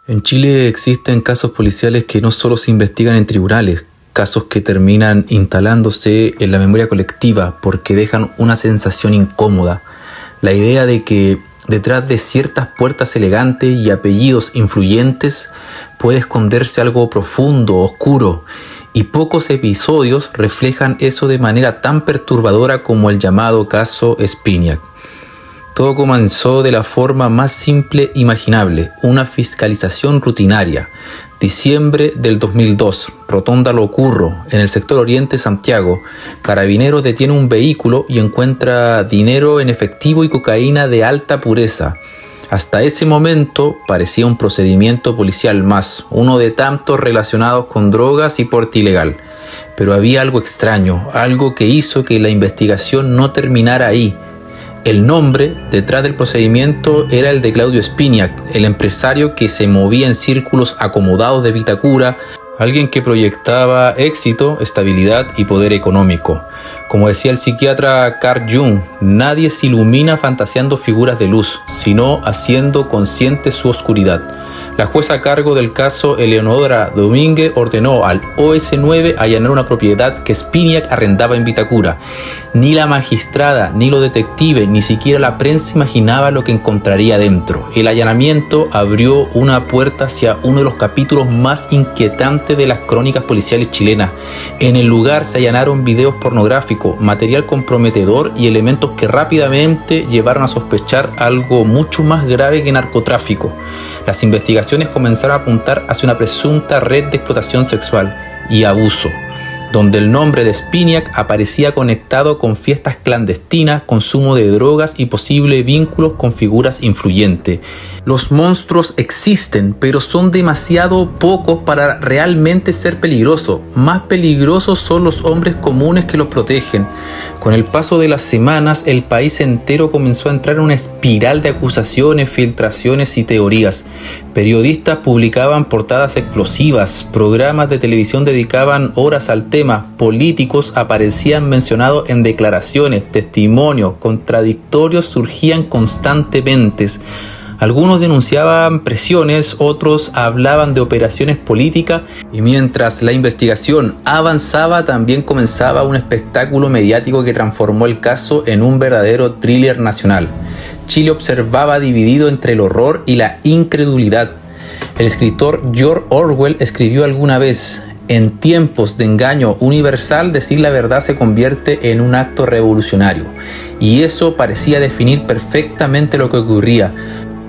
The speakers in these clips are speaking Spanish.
En Chile existen casos policiales que no solo se investigan en tribunales, casos que terminan instalándose en la memoria colectiva porque dejan una sensación incómoda. La idea de que detrás de ciertas puertas elegantes y apellidos influyentes puede esconderse algo profundo, oscuro, y pocos episodios reflejan eso de manera tan perturbadora como el llamado caso Spinac. Todo comenzó de la forma más simple imaginable, una fiscalización rutinaria. Diciembre del 2002, Rotonda Lo Curro, en el sector oriente de Santiago. Carabineros detiene un vehículo y encuentra dinero en efectivo y cocaína de alta pureza. Hasta ese momento parecía un procedimiento policial más, uno de tantos relacionados con drogas y porte ilegal. Pero había algo extraño, algo que hizo que la investigación no terminara ahí. El nombre detrás del procedimiento era el de Claudio Spinac, el empresario que se movía en círculos acomodados de Vitacura, alguien que proyectaba éxito, estabilidad y poder económico. Como decía el psiquiatra Carl Jung, nadie se ilumina fantaseando figuras de luz, sino haciendo consciente su oscuridad. La jueza a cargo del caso, Eleonora Domínguez, ordenó al OS9 allanar una propiedad que Spinac arrendaba en Vitacura. Ni la magistrada, ni los detectives, ni siquiera la prensa imaginaba lo que encontraría dentro. El allanamiento abrió una puerta hacia uno de los capítulos más inquietantes de las crónicas policiales chilenas. En el lugar se allanaron videos pornográficos, material comprometedor y elementos que rápidamente llevaron a sospechar algo mucho más grave que narcotráfico. Las investigaciones comenzaron a apuntar hacia una presunta red de explotación sexual y abuso, donde el nombre de Spinac aparecía conectado con fiestas clandestinas, consumo de drogas y posibles vínculos con figuras influyentes. Los monstruos existen, pero son demasiado pocos para realmente ser peligrosos. Más peligrosos son los hombres comunes que los protegen. Con el paso de las semanas, el país entero comenzó a entrar en una espiral de acusaciones, filtraciones y teorías. Periodistas publicaban portadas explosivas, programas de televisión dedicaban horas al tema, políticos aparecían mencionados en declaraciones, testimonios contradictorios surgían constantemente. Algunos denunciaban presiones, otros hablaban de operaciones políticas y mientras la investigación avanzaba también comenzaba un espectáculo mediático que transformó el caso en un verdadero thriller nacional. Chile observaba dividido entre el horror y la incredulidad. El escritor George Orwell escribió alguna vez: en tiempos de engaño universal, decir la verdad se convierte en un acto revolucionario. Y eso parecía definir perfectamente lo que ocurría.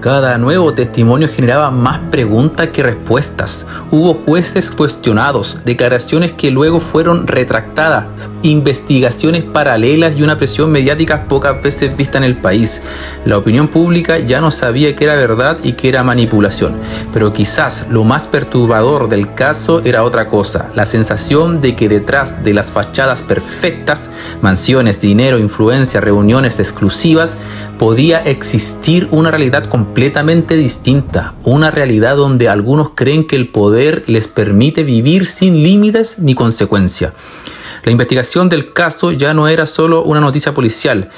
Cada nuevo testimonio generaba más preguntas que respuestas. Hubo jueces cuestionados, declaraciones que luego fueron retractadas, investigaciones paralelas y una presión mediática pocas veces vista en el país. La opinión pública ya no sabía qué era verdad y qué era manipulación. Pero quizás lo más perturbador del caso era otra cosa, la sensación de que detrás de las fachadas perfectas, mansiones, dinero, influencia, reuniones exclusivas, podía existir una realidad completamente distinta, una realidad donde algunos creen que el poder les permite vivir sin límites ni consecuencia. La investigación del caso ya no era solo una noticia policial.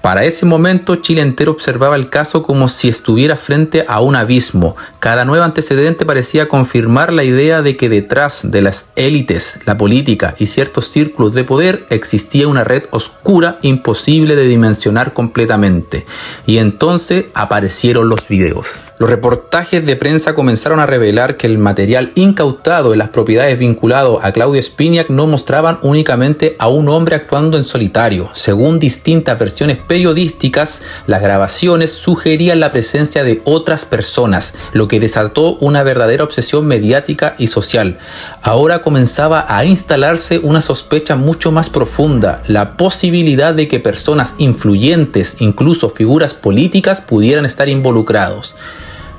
Para ese momento, Chile entero observaba el caso como si estuviera frente a un abismo. Cada nuevo antecedente parecía confirmar la idea de que detrás de las élites, la política y ciertos círculos de poder existía una red oscura imposible de dimensionar completamente. Y entonces aparecieron los videos. Los reportajes de prensa comenzaron a revelar que el material incautado en las propiedades vinculado a Claudio Spinac no mostraban únicamente a un hombre actuando en solitario. Según distintas versiones periodísticas, las grabaciones sugerían la presencia de otras personas, lo que desató una verdadera obsesión mediática y social. Ahora comenzaba a instalarse una sospecha mucho más profunda, la posibilidad de que personas influyentes, incluso figuras políticas, pudieran estar involucrados.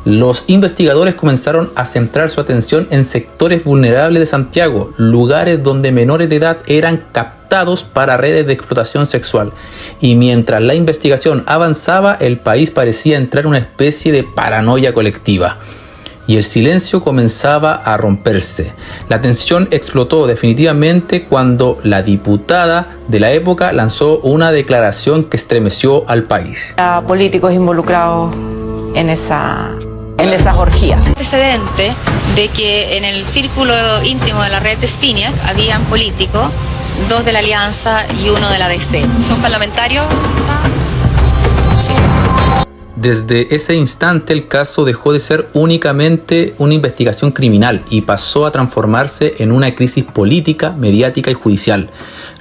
Los investigadores comenzaron a centrar su atención en sectores vulnerables de Santiago, lugares donde menores de edad eran captados para redes de explotación sexual. Y mientras la investigación avanzaba, el país parecía entrar en una especie de paranoia colectiva. Y el silencio comenzaba a romperse. La tensión explotó definitivamente cuando la diputada de la época lanzó una declaración que estremeció al país. Políticos involucrados en en esas orgías. Antecedente de que en el círculo íntimo de la red de Spinac habían políticos, 2 de la Alianza y 1 de la DC. ¿Son parlamentarios? Sí. Desde ese instante el caso dejó de ser únicamente una investigación criminal y pasó a transformarse en una crisis política, mediática y judicial.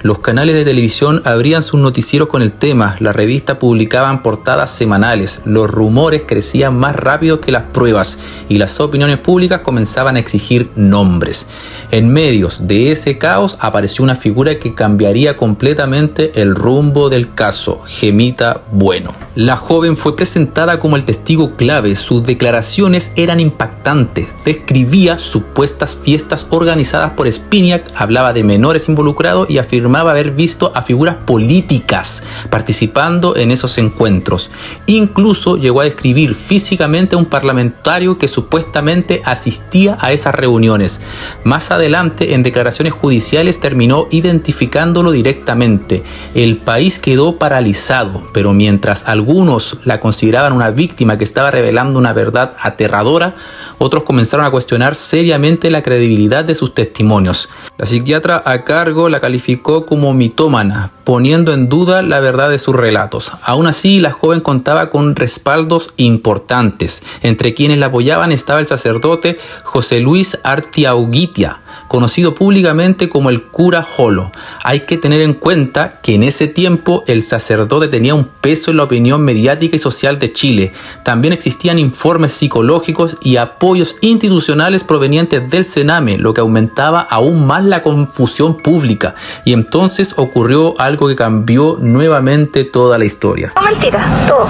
Los canales de televisión abrían sus noticieros con el tema, las revistas publicaban portadas semanales, los rumores crecían más rápido que las pruebas y las opiniones públicas comenzaban a exigir nombres. En medio de ese caos apareció una figura que cambiaría completamente el rumbo del caso, Gemita Bueno. La joven fue presentada como el testigo clave, sus declaraciones eran impactantes, describía supuestas fiestas organizadas por Spinac, hablaba de menores involucrados y afirmaba haber visto a figuras políticas participando en esos encuentros. Incluso llegó a describir físicamente a un parlamentario que supuestamente asistía a esas reuniones. Más adelante, en declaraciones judiciales, terminó identificándolo directamente. El país quedó paralizado, pero mientras algunos la consideraban una víctima que estaba revelando una verdad aterradora, otros comenzaron a cuestionar seriamente la credibilidad de sus testimonios. La psiquiatra a cargo la calificó como mitómana, poniendo en duda la verdad de sus relatos. Aún así, la joven contaba con respaldos importantes. Entre quienes la apoyaban estaba el sacerdote José Luis Artiauguitia, conocido públicamente como el cura Jolo. Hay que tener en cuenta que en ese tiempo el sacerdote tenía un peso en la opinión mediática y social de Chile. También existían informes psicológicos y apoyos institucionales provenientes del Sename, lo que aumentaba aún más la confusión pública. Y entonces ocurrió algo que cambió nuevamente toda la historia. Mentira, todo.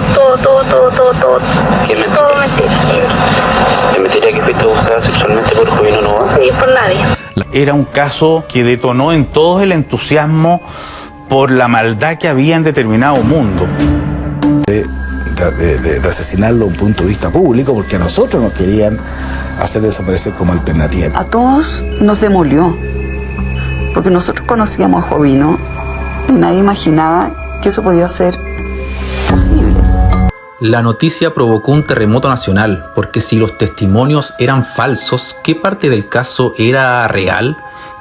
¿Qué mentira? Todo mentira. ¿Es mentira que fuiste abusada sexualmente por Jovino Novoa? Sí, por nadie. Era un caso que detonó en todos el entusiasmo por la maldad que había en determinado mundo. De asesinarlo desde un punto de vista público, porque a nosotros nos querían hacer desaparecer como alternativa. A todos nos demolió, porque nosotros conocíamos a Jovino y nadie imaginaba que eso podía ser posible. La noticia provocó un terremoto nacional, porque si los testimonios eran falsos, ¿qué parte del caso era real?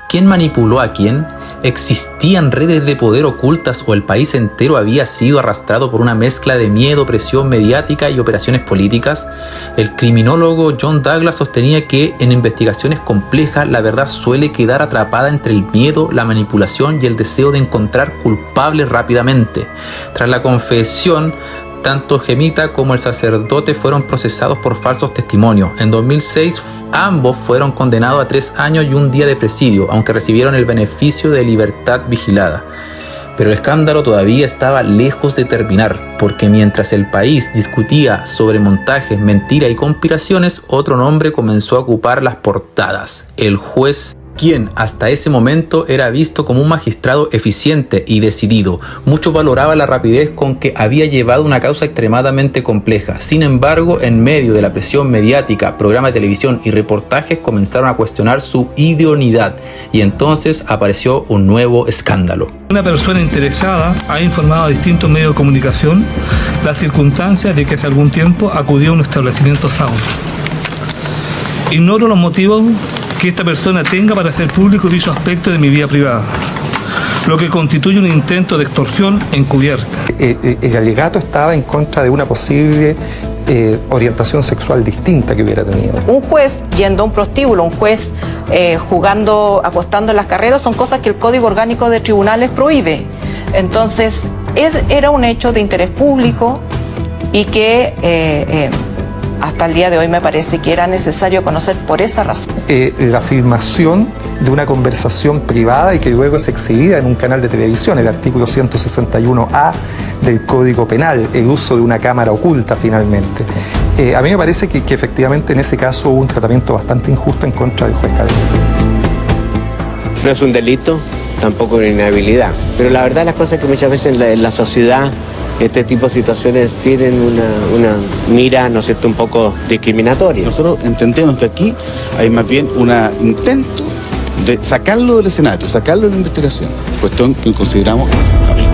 ¿Quién manipuló a quién? ¿Existían redes de poder ocultas o el país entero había sido arrastrado por una mezcla de miedo, presión mediática y operaciones políticas? El criminólogo John Douglas sostenía que en investigaciones complejas la verdad suele quedar atrapada entre el miedo, la manipulación y el deseo de encontrar culpables rápidamente. Tras la confesión, tanto Gemita como el sacerdote fueron procesados por falsos testimonios. En 2006 ambos fueron condenados a 3 años y 1 día de presidio, aunque recibieron el beneficio de libertad vigilada. Pero el escándalo todavía estaba lejos de terminar, porque mientras el país discutía sobre montajes, mentiras y conspiraciones, otro nombre comenzó a ocupar las portadas: el juez, quien hasta ese momento era visto como un magistrado eficiente y decidido. Muchos valoraban la rapidez con que había llevado una causa extremadamente compleja. Sin embargo, en medio de la presión mediática, programas de televisión y reportajes comenzaron a cuestionar su idoneidad, y entonces apareció un nuevo escándalo. Una persona interesada ha informado a distintos medios de comunicación las circunstancias de que hace algún tiempo acudió a un establecimiento sauna. Ignoro los motivos que esta persona tenga para hacer público dicho aspecto de mi vida privada, lo que constituye un intento de extorsión encubierta. El alegato estaba en contra de una posible orientación sexual distinta que hubiera tenido. Un juez yendo a un prostíbulo, un juez apostando en las carreras, son cosas que el Código Orgánico de Tribunales prohíbe. Entonces, era un hecho de interés público y que hasta el día de hoy me parece que era necesario conocer por esa razón. La filmación de una conversación privada y que luego es exhibida en un canal de televisión, el artículo 161A del Código Penal, el uso de una cámara oculta finalmente. A mí me parece que efectivamente en ese caso hubo un tratamiento bastante injusto en contra del juez Cadena. No es un delito, tampoco una inhabilidad, pero la verdad las cosas que muchas veces en la sociedad este tipo de situaciones tienen una mira, ¿no es cierto?, un poco discriminatoria. Nosotros entendemos que aquí hay más bien un intento de sacarlo del escenario, sacarlo de la investigación, cuestión que consideramos inaceptable.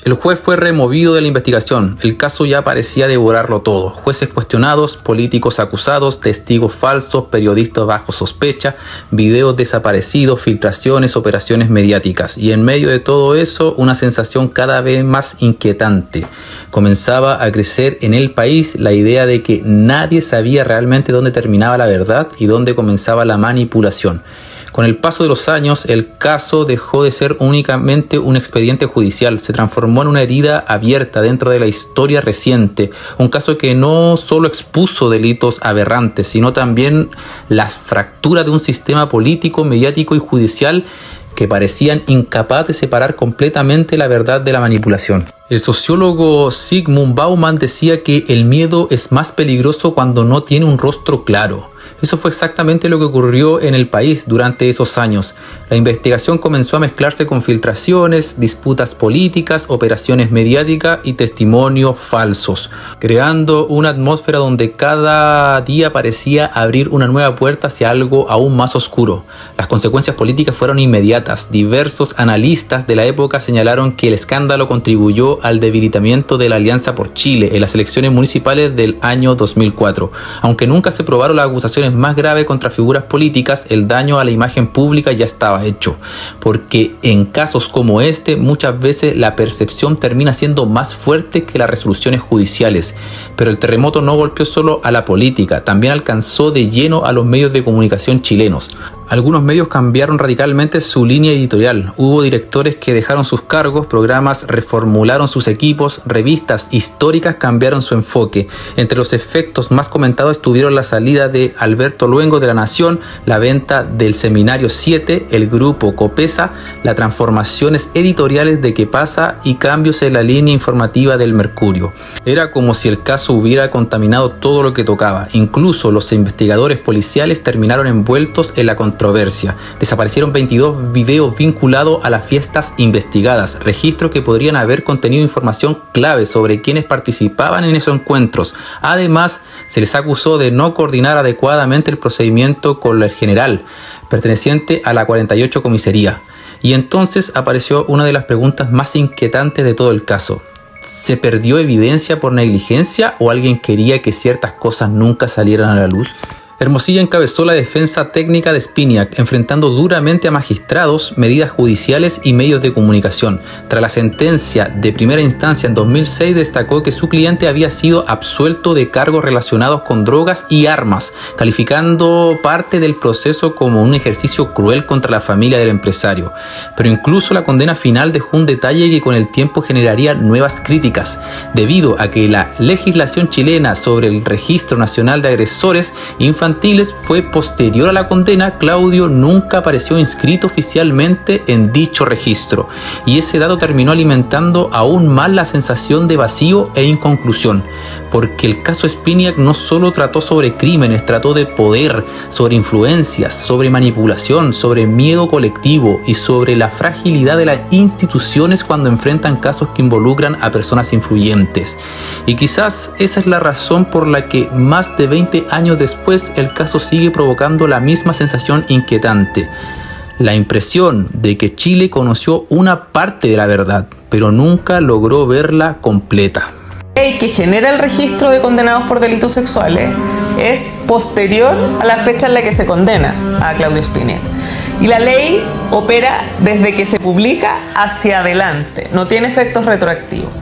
El juez fue removido de la investigación. El caso ya parecía devorarlo todo. Jueces cuestionados, políticos acusados, testigos falsos, periodistas bajo sospecha, videos desaparecidos, filtraciones, operaciones mediáticas. Y en medio de todo eso, una sensación cada vez más inquietante. Comenzaba a crecer en el país la idea de que nadie sabía realmente dónde terminaba la verdad y dónde comenzaba la manipulación. Con el paso de los años, el caso dejó de ser únicamente un expediente judicial, se transformó en una herida abierta dentro de la historia reciente, un caso que no solo expuso delitos aberrantes, sino también las fracturas de un sistema político, mediático y judicial que parecían incapaz de separar completamente la verdad de la manipulación. El sociólogo Zygmunt Bauman decía que el miedo es más peligroso cuando no tiene un rostro claro. Eso fue exactamente lo que ocurrió en el país durante esos años. La investigación comenzó a mezclarse con filtraciones, disputas políticas, operaciones mediáticas y testimonios falsos, creando una atmósfera donde cada día parecía abrir una nueva puerta hacia algo aún más oscuro. Las consecuencias políticas fueron inmediatas. Diversos analistas de la época señalaron que el escándalo contribuyó al debilitamiento de la Alianza por Chile en las elecciones municipales del año 2004. Aunque nunca se probaron las acusaciones más graves contra figuras políticas, el daño a la imagen pública ya estaba hecho, porque en casos como este muchas veces la percepción termina siendo más fuerte que las resoluciones judiciales. Pero el terremoto no golpeó solo a la política, también alcanzó de lleno a los medios de comunicación chilenos. Algunos medios cambiaron radicalmente su línea editorial. Hubo directores que dejaron sus cargos, programas reformularon sus equipos, revistas históricas cambiaron su enfoque. Entre los efectos más comentados estuvieron la salida de Alberto Luengo de La Nación, la venta del Seminario 7, el grupo Copesa, las transformaciones editoriales de ¿Qué pasa? Y cambios en la línea informativa del Mercurio. Era como si el caso hubiera contaminado todo lo que tocaba. Incluso los investigadores policiales terminaron envueltos en la controversia. Desaparecieron 22 videos vinculados a las fiestas investigadas, registros que podrían haber contenido información clave sobre quienes participaban en esos encuentros. Además, se les acusó de no coordinar adecuadamente el procedimiento con el general, perteneciente a la 48 Comisaría. Y entonces apareció una de las preguntas más inquietantes de todo el caso. ¿Se perdió evidencia por negligencia o alguien quería que ciertas cosas nunca salieran a la luz? Hermosilla encabezó la defensa técnica de Spinac, enfrentando duramente a magistrados, medidas judiciales y medios de comunicación. Tras la sentencia de primera instancia en 2006, destacó que su cliente había sido absuelto de cargos relacionados con drogas y armas, calificando parte del proceso como un ejercicio cruel contra la familia del empresario. Pero incluso la condena final dejó un detalle que con el tiempo generaría nuevas críticas, debido a que la legislación chilena sobre el Registro Nacional de Agresores Infantiles fue posterior a la condena. Claudio nunca apareció inscrito oficialmente en dicho registro, y ese dato terminó alimentando aún más la sensación de vacío e inconclusión, porque el caso Spinac no solo trató sobre crímenes, trató de poder, sobre influencias, sobre manipulación, sobre miedo colectivo y sobre la fragilidad de las instituciones cuando enfrentan casos que involucran a personas influyentes. Y quizás esa es la razón por la que más de 20 años después el caso sigue provocando la misma sensación inquietante. La impresión de que Chile conoció una parte de la verdad, pero nunca logró verla completa. La ley que genera el registro de condenados por delitos sexuales es posterior a la fecha en la que se condena a Claudio Spinac. Y la ley opera desde que se publica hacia adelante, no tiene efectos retroactivos.